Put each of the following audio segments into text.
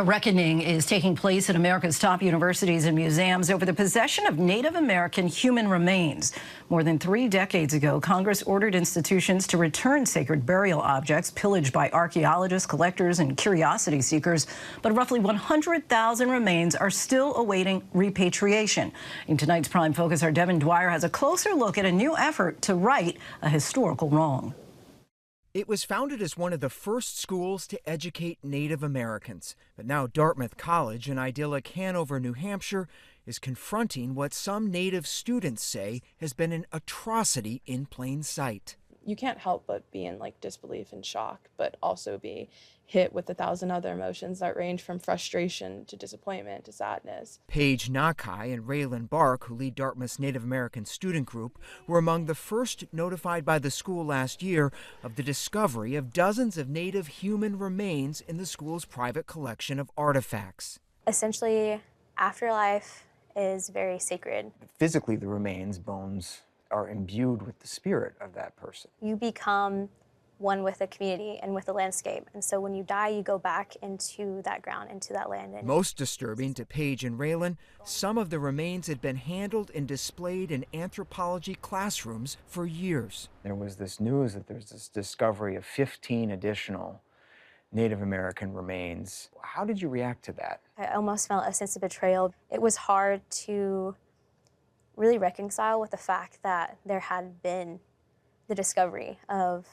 A reckoning is taking place at America's top universities and museums over the possession of Native American human remains. More than 3 decades ago, Congress ordered institutions to return sacred burial objects pillaged by archaeologists, collectors, and curiosity seekers. But roughly 100,000 remains are still awaiting repatriation. In tonight's Prime Focus, our Devin Dwyer has a closer look at a new effort to right a historical wrong. It was founded as one of the first schools to educate Native Americans. But now Dartmouth College in idyllic Hanover, New Hampshire, is confronting what some Native students say has been an atrocity in plain sight. You can't help but be in disbelief and shock, but also be hit with 1,000 other emotions that range from frustration to disappointment to sadness. Paige Nakai and Raylan Bark, who lead Dartmouth's Native American student group, were among the first notified by the school last year of the discovery of dozens of Native human remains in the school's private collection of artifacts. Essentially, afterlife is very sacred. Physically, the remains, bones, are imbued with the spirit of that person. You become one with the community and with the landscape. And so when you die, you go back into that ground, into that land. Most disturbing to Paige and Raylan, some of the remains had been handled and displayed in anthropology classrooms for years. There was this news that there's this discovery of 15 additional Native American remains. How did you react to that? I almost felt a sense of betrayal. It was hard to really reconcile with the fact that there had been the discovery of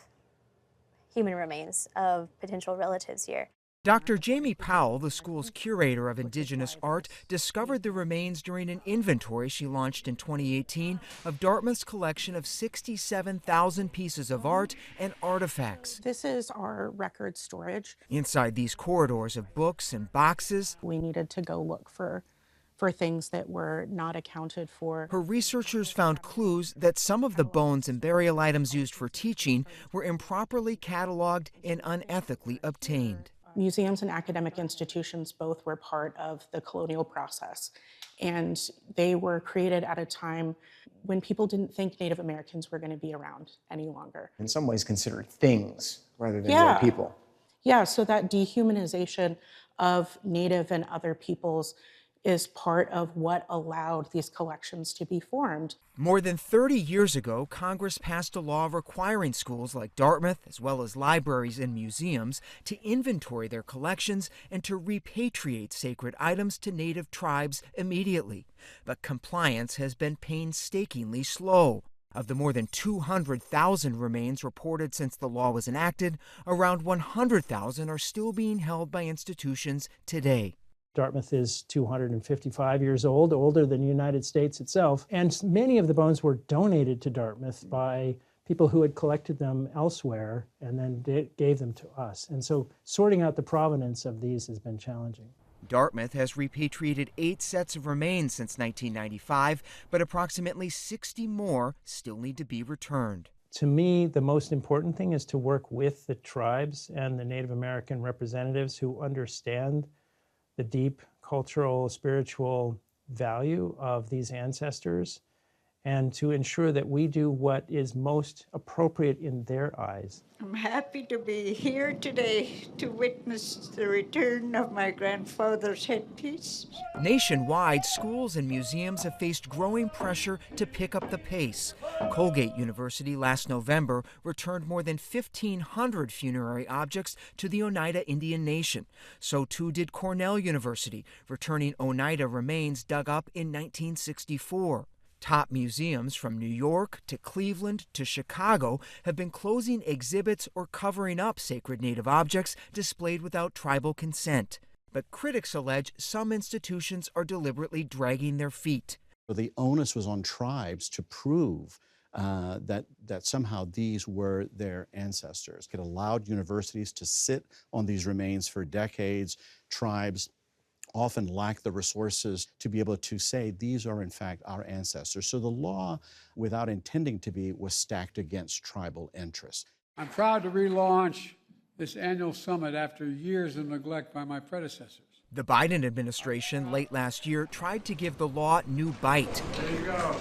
human remains of potential relatives here. Dr. Jamie Powell, the school's curator of Indigenous art, discovered the remains during an inventory she launched in 2018 of Dartmouth's collection of 67,000 pieces of art and artifacts. This is our record storage. Inside these corridors of books and boxes, we needed to go look for things that were not accounted for. Her researchers found clues that some of the bones and burial items used for teaching were improperly cataloged and unethically obtained. Museums and academic institutions both were part of the colonial process, and they were created at a time when people didn't think Native Americans were going to be around any longer. In some ways considered things rather than real people. Yeah, so that dehumanization of Native and other peoples is part of what allowed these collections to be formed. More than 30 years ago, Congress passed a law requiring schools like Dartmouth, as well as libraries and museums, to inventory their collections and to repatriate sacred items to Native tribes immediately. But compliance has been painstakingly slow. Of the more than 200,000 remains reported since the law was enacted, around 100,000 are still being held by institutions today. Dartmouth is 255 years old, older than the United States itself, and many of the bones were donated to Dartmouth by people who had collected them elsewhere and then gave them to us. And so sorting out the provenance of these has been challenging. Dartmouth has repatriated 8 sets of remains since 1995, but approximately 60 more still need to be returned. To me, the most important thing is to work with the tribes and the Native American representatives who understand the deep cultural, spiritual value of these ancestors, and to ensure that we do what is most appropriate in their eyes. I'm happy to be here today to witness the return of my grandfather's headpiece. Nationwide, schools and museums have faced growing pressure to pick up the pace. Colgate University last November returned more than 1,500 funerary objects to the Oneida Indian Nation. So too did Cornell University, returning Oneida remains dug up in 1964. Top museums from New York to Cleveland to Chicago have been closing exhibits or covering up sacred Native objects displayed without tribal consent. But critics allege some institutions are deliberately dragging their feet. The onus was on tribes to prove that somehow these were their ancestors. It allowed universities to sit on these remains for decades. Tribes often lack the resources to be able to say these are in fact our ancestors. So the law, without intending to be, was stacked against tribal interests. I'm proud to relaunch this annual summit after years of neglect by my predecessors. The Biden administration late last year tried to give the law new bite. There you go.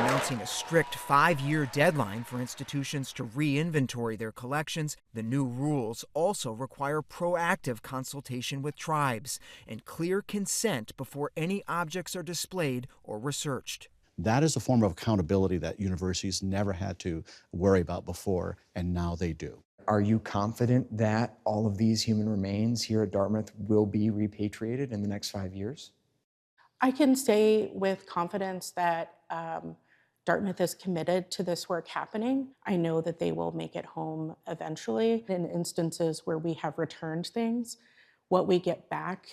Announcing a strict 5-year deadline for institutions to re-inventory their collections, the new rules also require proactive consultation with tribes and clear consent before any objects are displayed or researched. That is a form of accountability that universities never had to worry about before, and now they do. Are you confident that all of these human remains here at Dartmouth will be repatriated in the next 5 years? I can say with confidence that Dartmouth is committed to this work happening. I know that they will make it home eventually. In instances where we have returned things, what we get back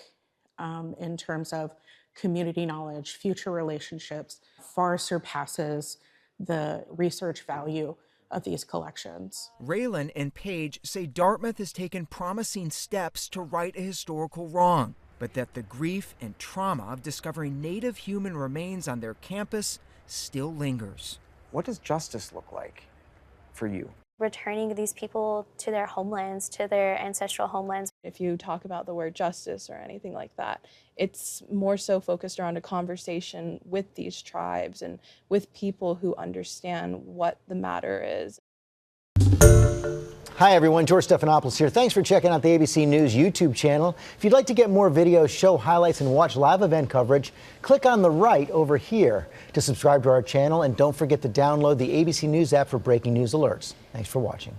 in terms of community knowledge, future relationships, far surpasses the research value of these collections. Raylan and Paige say Dartmouth has taken promising steps to right a historical wrong, but that the grief and trauma of discovering Native human remains on their campus still lingers. What does justice look like for you? Returning these people to their homelands, to their ancestral homelands. If you talk about the word justice or anything like that, it's more so focused around a conversation with these tribes and with people who understand what the matter is. Hi everyone, George Stephanopoulos here. Thanks for checking out the ABC News YouTube channel. If you'd like to get more videos, show highlights, and watch live event coverage, click on the right over here to subscribe to our channel, and don't forget to download the ABC News app for breaking news alerts. Thanks for watching.